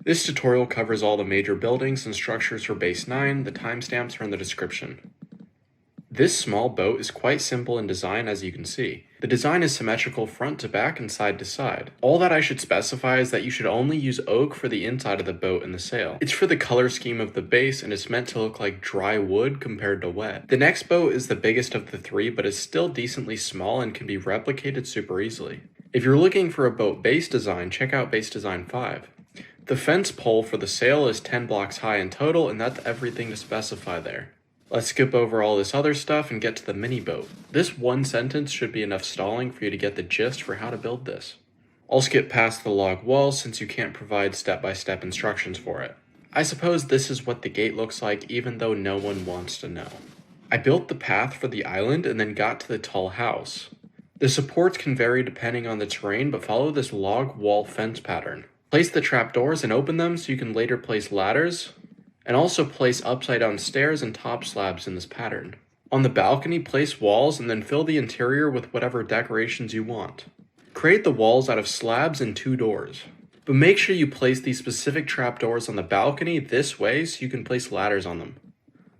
This tutorial covers all the major buildings and structures for base 9, the timestamps are in the description. This small boat is quite simple in design, as you can see. The design is symmetrical front to back and side to side. All that I should specify is that you should only use oak for the inside of the boat and the sail. It's for the color scheme of the base and it's meant to look like dry wood compared to wet. The next boat is the biggest of the three, but is still decently small and can be replicated super easily. If you're looking for a boat base design, check out base design 5. The fence pole for the sail is 10 blocks high in total, and that's everything to specify there. Let's skip over all this other stuff and get to the mini boat. This one sentence should be enough stalling for you to get the gist for how to build this. I'll skip past the log walls since you can't provide step-by-step instructions for it. I suppose this is what the gate looks like even though no one wants to know. I built the path for the island and then got to the tall house. The supports can vary depending on the terrain, but follow this log wall fence pattern. Place the trapdoors and open them so you can later place ladders, and also place upside down stairs and top slabs in this pattern. On the balcony, place walls and then fill the interior with whatever decorations you want. Create the walls out of slabs and 2 doors. But make sure you place these specific trapdoors on the balcony this way so you can place ladders on them.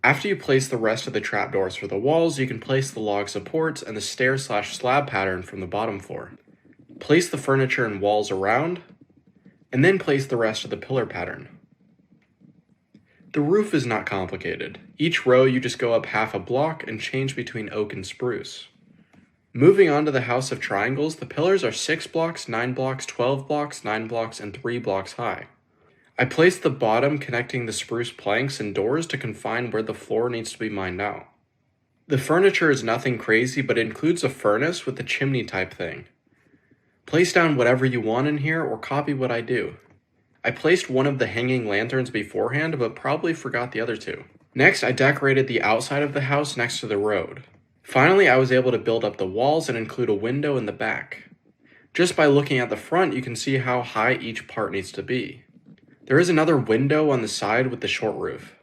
After you place the rest of the trapdoors for the walls, you can place the log supports and the stair/slab pattern from the bottom floor. Place the furniture and walls around, and then place the rest of the pillar pattern. The roof is not complicated. Each row you just go up half a block and change between oak and spruce. Moving on to the house of triangles, the pillars are 6 blocks, 9 blocks, 12 blocks, 9 blocks, and 3 blocks high. I placed the bottom connecting the spruce planks and doors to confine where the floor needs to be mined out. The furniture is nothing crazy, but it includes a furnace with a chimney type thing. Place down whatever you want in here or copy what I do. I placed one of the hanging lanterns beforehand, but probably forgot the other 2. Next, I decorated the outside of the house next to the road. Finally, I was able to build up the walls and include a window in the back. Just by looking at the front, you can see how high each part needs to be. There is another window on the side with the short roof.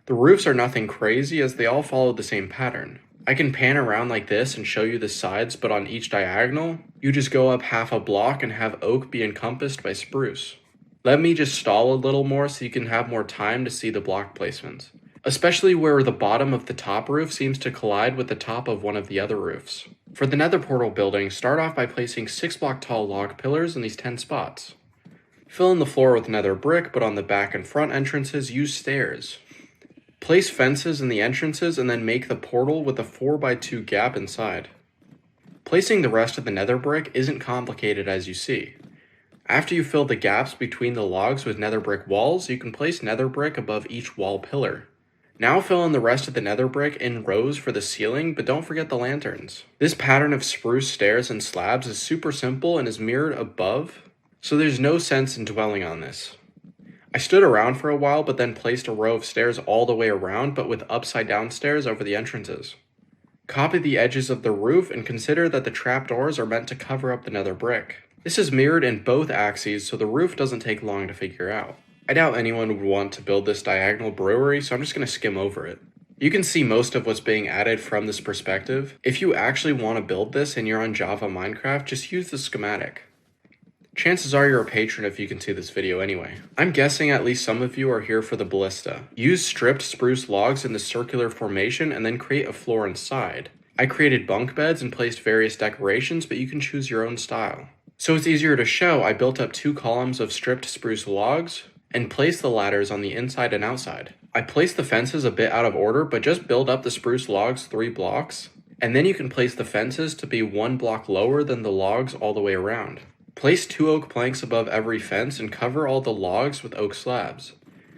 The roofs are nothing crazy as they all follow the same pattern. I can pan around like this and show you the sides, but on each diagonal, you just go up half a block and have oak be encompassed by spruce. Let me just stall a little more so you can have more time to see the block placements, especially where the bottom of the top roof seems to collide with the top of one of the other roofs. For the nether portal building, start off by placing 6 block tall log pillars in these 10 spots. Fill in the floor with nether brick, but on the back and front entrances, use stairs. Place fences in the entrances and then make the portal with a 4x2 gap inside. Placing the rest of the nether brick isn't complicated as you see. After you fill the gaps between the logs with nether brick walls, you can place nether brick above each wall pillar. Now fill in the rest of the nether brick in rows for the ceiling, but don't forget the lanterns. This pattern of spruce stairs and slabs is super simple and is mirrored above, so there's no sense in dwelling on this. I stood around for a while, but then placed a row of stairs all the way around, but with upside down stairs over the entrances. Copy the edges of the roof and consider that the trapdoors are meant to cover up the nether brick. This is mirrored in both axes, so the roof doesn't take long to figure out. I doubt anyone would want to build this diagonal brewery, so I'm just going to skim over it. You can see most of what's being added from this perspective. If you actually want to build this and you're on Java Minecraft, just use the schematic. Chances are you're a patron if you can see this video anyway. I'm guessing at least some of you are here for the Ballista. Use stripped spruce logs in the circular formation and then create a floor inside. I created bunk beds and placed various decorations, but you can choose your own style. So it's easier to show, I built up 2 columns of stripped spruce logs and placed the ladders on the inside and outside. I placed the fences a bit out of order, but just build up the spruce logs 3 blocks, and then you can place the fences to be 1 block lower than the logs all the way around. Place 2 oak planks above every fence and cover all the logs with oak slabs.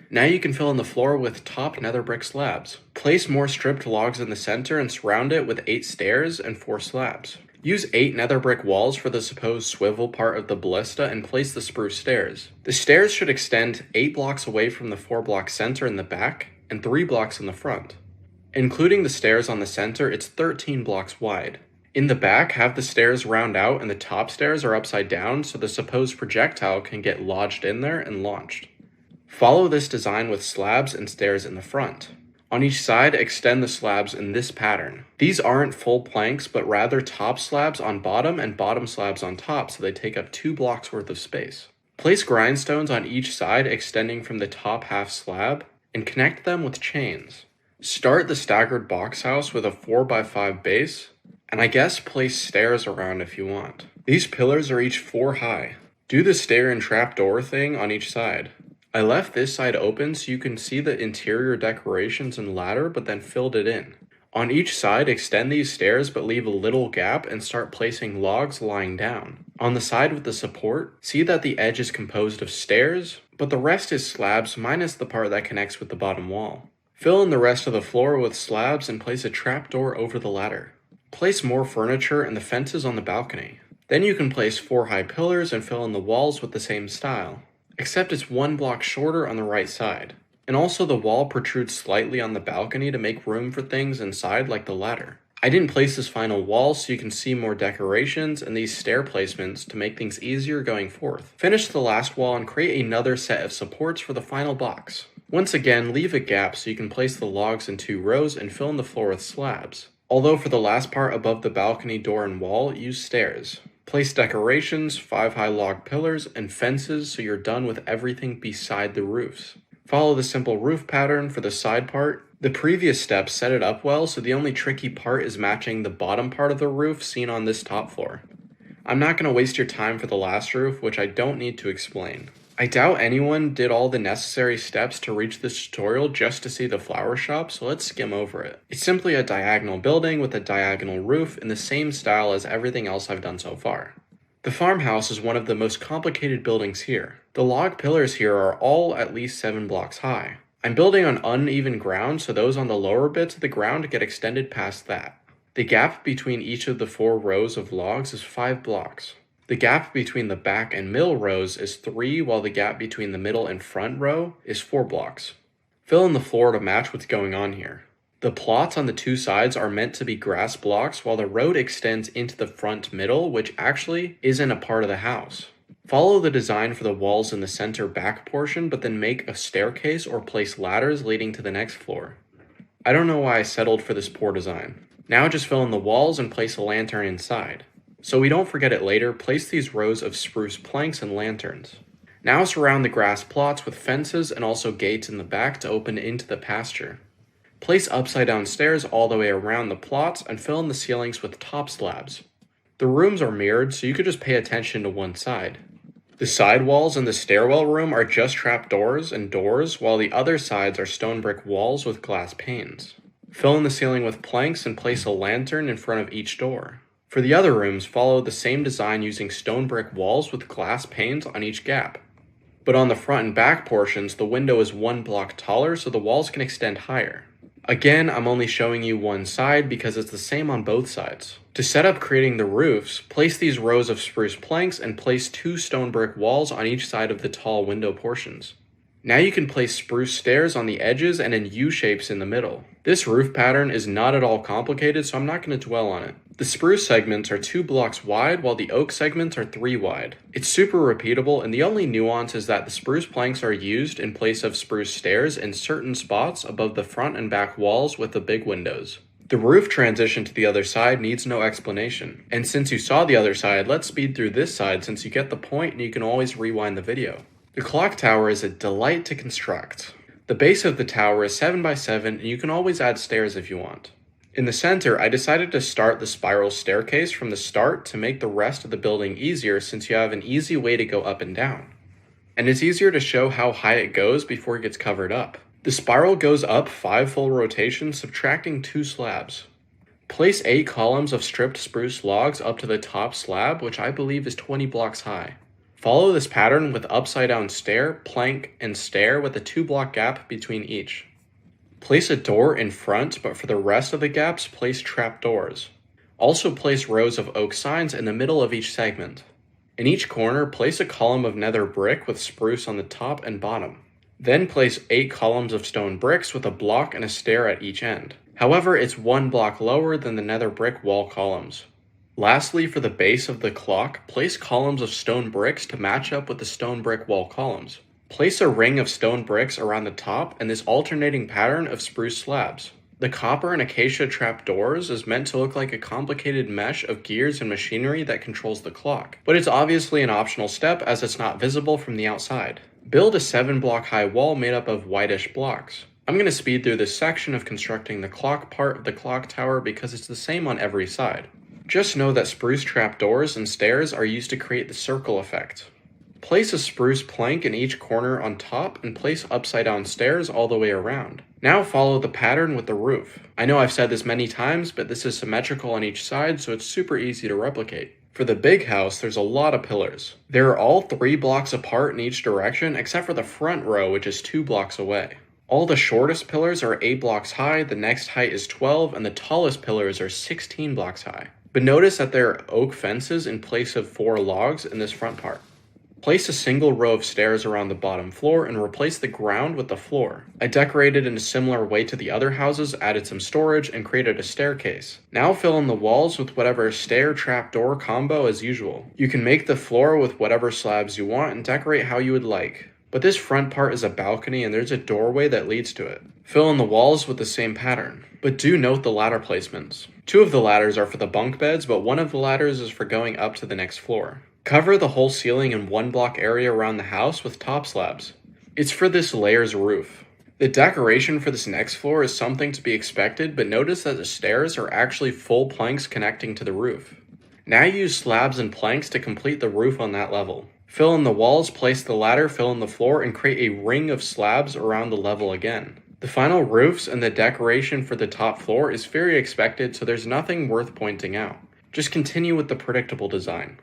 Now you can fill in the floor with top nether brick slabs. Place more stripped logs in the center and surround it with 8 stairs and 4 slabs. Use 8 nether brick walls for the supposed swivel part of the ballista and place the spruce stairs. The stairs should extend 8 blocks away from the 4 block center in the back and 3 blocks in the front. Including the stairs on the center, it's 13 blocks wide. In the back, have the stairs round out and the top stairs are upside down so the supposed projectile can get lodged in there and launched. Follow this design with slabs and stairs in the front. On each side, extend the slabs in this pattern. These aren't full planks, but rather top slabs on bottom and bottom slabs on top, so they take up 2 blocks worth of space. Place grindstones on each side extending from the top half slab and connect them with chains. Start the staggered box house with a 4x5 base, and I guess place stairs around if you want. These pillars are each 4 high. Do the stair and trapdoor thing on each side. I left this side open so you can see the interior decorations and ladder, but then filled it in. On each side, extend these stairs but leave a little gap and start placing logs lying down. On the side with the support, see that the edge is composed of stairs, but the rest is slabs minus the part that connects with the bottom wall. Fill in the rest of the floor with slabs and place a trapdoor over the ladder. Place more furniture and the fences on the balcony. Then you can place 4 high pillars and fill in the walls with the same style, except it's 1 block shorter on the right side. And also the wall protrudes slightly on the balcony to make room for things inside like the ladder. I didn't place this final wall so you can see more decorations and these stair placements to make things easier going forth. Finish the last wall and create another set of supports for the final box. Once again, leave a gap so you can place the logs in 2 rows and fill in the floor with slabs. Although for the last part above the balcony door and wall, use stairs. Place decorations, 5 high log pillars, and fences so you're done with everything beside the roofs. Follow the simple roof pattern for the side part. The previous steps set it up well, so the only tricky part is matching the bottom part of the roof seen on this top floor. I'm not going to waste your time for the last roof, which I don't need to explain. I doubt anyone did all the necessary steps to reach this tutorial just to see the flower shop, so let's skim over it. It's simply a diagonal building with a diagonal roof in the same style as everything else I've done so far. The farmhouse is one of the most complicated buildings here. The log pillars here are all at least 7 blocks high. I'm building on uneven ground, so those on the lower bits of the ground get extended past that. The gap between each of the 4 rows of logs is 5 blocks. The gap between the back and middle rows is 3, while the gap between the middle and front row is 4 blocks. Fill in the floor to match what's going on here. The plots on the 2 sides are meant to be grass blocks, while the road extends into the front middle, which actually isn't a part of the house. Follow the design for the walls in the center back portion, but then make a staircase or place ladders leading to the next floor. I don't know why I settled for this poor design. Now just fill in the walls and place a lantern inside. So we don't forget it later, place these rows of spruce planks and lanterns. Now surround the grass plots with fences and also gates in the back to open into the pasture. Place upside down stairs all the way around the plots and fill in the ceilings with top slabs. The rooms are mirrored, so you could just pay attention to one side. The side walls in the stairwell room are just trapdoors and doors, while the other sides are stone brick walls with glass panes. Fill in the ceiling with planks and place a lantern in front of each door. For the other rooms, follow the same design using stone brick walls with glass panes on each gap. But on the front and back portions, the window is 1 block taller so the walls can extend higher. Again, I'm only showing you one side because it's the same on both sides. To set up creating the roofs, place these rows of spruce planks and place 2 stone brick walls on each side of the tall window portions. Now you can place spruce stairs on the edges and in U-shapes in the middle. This roof pattern is not at all complicated, so I'm not going to dwell on it. The spruce segments are 2 blocks wide, while the oak segments are 3 wide. It's super repeatable, and the only nuance is that the spruce planks are used in place of spruce stairs in certain spots above the front and back walls with the big windows. The roof transition to the other side needs no explanation. And since you saw the other side, let's speed through this side since you get the point and you can always rewind the video. The clock tower is a delight to construct. The base of the tower is 7x7 and you can always add stairs if you want. In the center, I decided to start the spiral staircase from the start to make the rest of the building easier since you have an easy way to go up and down. And it's easier to show how high it goes before it gets covered up. The spiral goes up 5 full rotations, subtracting 2 slabs. Place 8 columns of stripped spruce logs up to the top slab, which I believe is 20 blocks high. Follow this pattern with upside down stair, plank, and stair with a 2 block gap between each. Place a door in front, but for the rest of the gaps, place trapdoors. Also place rows of oak signs in the middle of each segment. In each corner, place a column of nether brick with spruce on the top and bottom. Then place 8 columns of stone bricks with a block and a stair at each end. However, it's 1 block lower than the nether brick wall columns. Lastly, for the base of the clock, place columns of stone bricks to match up with the stone brick wall columns. Place a ring of stone bricks around the top and this alternating pattern of spruce slabs. The copper and acacia trapdoors is meant to look like a complicated mesh of gears and machinery that controls the clock, but it's obviously an optional step as it's not visible from the outside. Build a 7-block high wall made up of whitish blocks. I'm going to speed through this section of constructing the clock part of the clock tower because it's the same on every side. Just know that spruce trapdoors and stairs are used to create the circle effect. Place a spruce plank in each corner on top and place upside down stairs all the way around. Now follow the pattern with the roof. I know I've said this many times, but this is symmetrical on each side, so it's super easy to replicate. For the big house, there's a lot of pillars. They're all 3 blocks apart in each direction, except for the front row, which is 2 blocks away. All the shortest pillars are 8 blocks high, the next height is 12, and the tallest pillars are 16 blocks high. But notice that there are oak fences in place of 4 logs in this front part. Place a single row of stairs around the bottom floor and replace the ground with the floor. I decorated in a similar way to the other houses, added some storage, and created a staircase. Now fill in the walls with whatever stair trapdoor combo as usual. You can make the floor with whatever slabs you want and decorate how you would like. But this front part is a balcony and there's a doorway that leads to it. Fill in the walls with the same pattern. But do note the ladder placements. 2 of the ladders are for the bunk beds, but 1 of the ladders is for going up to the next floor. Cover the whole ceiling in 1 block area around the house with top slabs. It's for this layer's roof. The decoration for this next floor is something to be expected, but notice that the stairs are actually full planks connecting to the roof. Now use slabs and planks to complete the roof on that level. Fill in the walls, place the ladder, fill in the floor, and create a ring of slabs around the level again. The final roofs and the decoration for the top floor is very expected, so there's nothing worth pointing out. Just continue with the predictable design.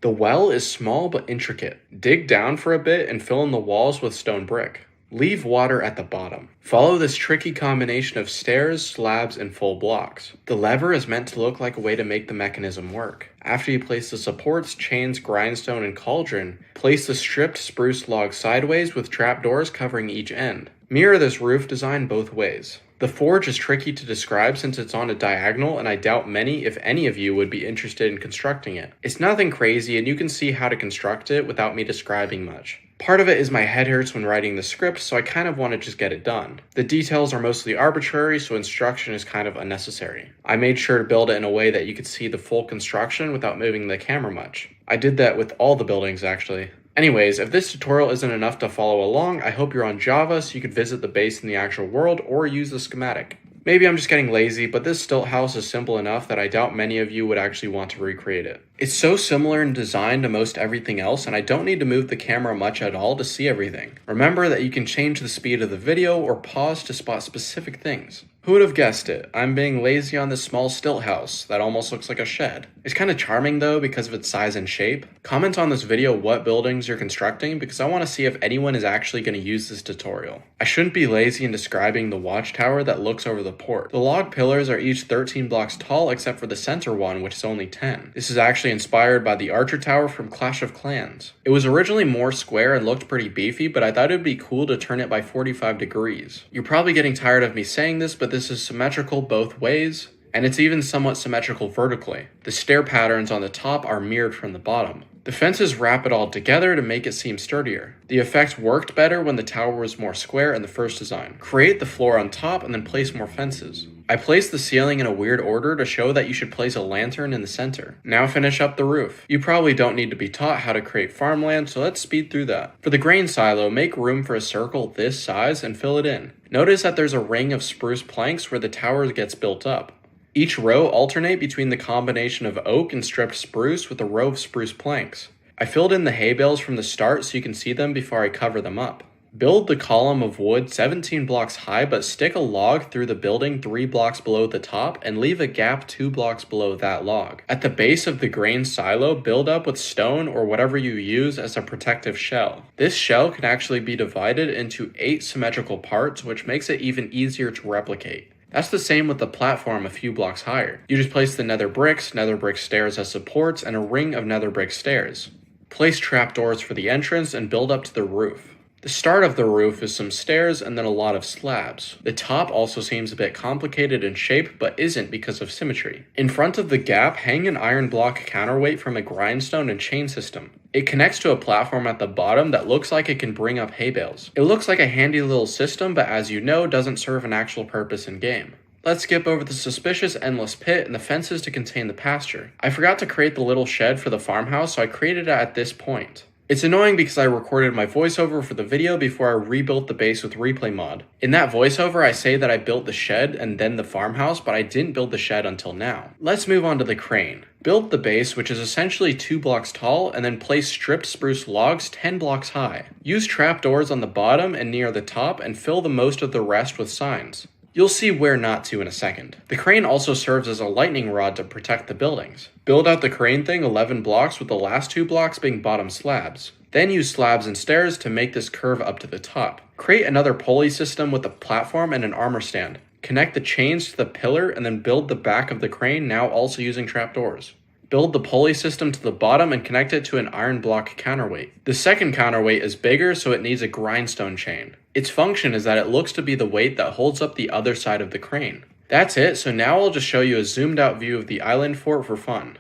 The well is small but intricate. Dig down for a bit and fill in the walls with stone brick. Leave water at the bottom. Follow this tricky combination of stairs, slabs, and full blocks. The lever is meant to look like a way to make the mechanism work. After you place the supports, chains, grindstone, and cauldron, place the stripped spruce log sideways with trapdoors covering each end. Mirror this roof design both ways. The forge is tricky to describe since it's on a diagonal, and I doubt many, if any of you, would be interested in constructing it. It's nothing crazy, and you can see how to construct it without me describing much. Part of it is my head hurts when writing the script, so I kind of want to just get it done. The details are mostly arbitrary, so instruction is kind of unnecessary. I made sure to build it in a way that you could see the full construction without moving the camera much. I did that with all the buildings, actually. Anyways, if this tutorial isn't enough to follow along, I hope you're on Java so you could visit the base in the actual world or use the schematic. Maybe I'm just getting lazy, but this stilt house is simple enough that I doubt many of you would actually want to recreate it. It's so similar in design to most everything else, and I don't need to move the camera much at all to see everything. Remember that you can change the speed of the video or pause to spot specific things. Who would have guessed it? I'm being lazy on this small stilt house that almost looks like a shed. It's kind of charming though because of its size and shape. Comment on this video what buildings you're constructing because I want to see if anyone is actually going to use this tutorial. I shouldn't be lazy in describing the watchtower that looks over the port. The log pillars are each 13 blocks tall except for the center one, which is only 10. This is actually inspired by the Archer Tower from Clash of Clans. It was originally more square and looked pretty beefy, but I thought it would be cool to turn it by 45 degrees. You're probably getting tired of me saying this, but this is symmetrical both ways, and it's even somewhat symmetrical vertically. The stair patterns on the top are mirrored from the bottom. The fences wrap it all together to make it seem sturdier. The effect worked better when the tower was more square in the first design. Create the floor on top and then place more fences. I placed the ceiling in a weird order to show that you should place a lantern in the center. Now finish up the roof. You probably don't need to be taught how to create farmland, so let's speed through that. For the grain silo, make room for a circle this size and fill it in. Notice that there's a ring of spruce planks where the tower gets built up. Each row alternate between the combination of oak and stripped spruce with a row of spruce planks. I filled in the hay bales from the start so you can see them before I cover them up. Build the column of wood 17 blocks high, but stick a log through the building 3 blocks below the top and leave a gap 2 blocks below that log. At the base of the grain silo, build up with stone or whatever you use as a protective shell. This shell can actually be divided into 8 symmetrical parts, which makes it even easier to replicate. That's the same with the platform a few blocks higher. You just place the nether brick stairs as supports, and a ring of nether brick stairs. Place trapdoors for the entrance and build up to the roof. The start of the roof is some stairs and then a lot of slabs. The top also seems a bit complicated in shape, but isn't because of symmetry. In front of the gap, hang an iron block counterweight from a grindstone and chain system. It connects to a platform at the bottom that looks like it can bring up hay bales. It looks like a handy little system, but as you know, doesn't serve an actual purpose in game. Let's skip over the suspicious endless pit and the fences to contain the pasture. I forgot to create the little shed for the farmhouse, so I created it at this point. It's annoying because I recorded my voiceover for the video before I rebuilt the base with replay mod. In that voiceover, I say that I built the shed and then the farmhouse, but I didn't build the shed until now. Let's move on to the crane. Build the base, which is essentially 2 blocks tall, and then place stripped spruce logs 10 blocks high. Use trapdoors on the bottom and near the top and fill the most of the rest with signs. You'll see where not to in a second. The crane also serves as a lightning rod to protect the buildings. Build out the crane thing 11 blocks with the last 2 blocks being bottom slabs. Then use slabs and stairs to make this curve up to the top. Create another pulley system with a platform and an armor stand. Connect the chains to the pillar and then build the back of the crane, now also using trapdoors. Build the pulley system to the bottom and connect it to an iron block counterweight. The second counterweight is bigger, so it needs a grindstone chain. Its function is that it looks to be the weight that holds up the other side of the crane. That's it, so now I'll just show you a zoomed out view of the island fort for fun.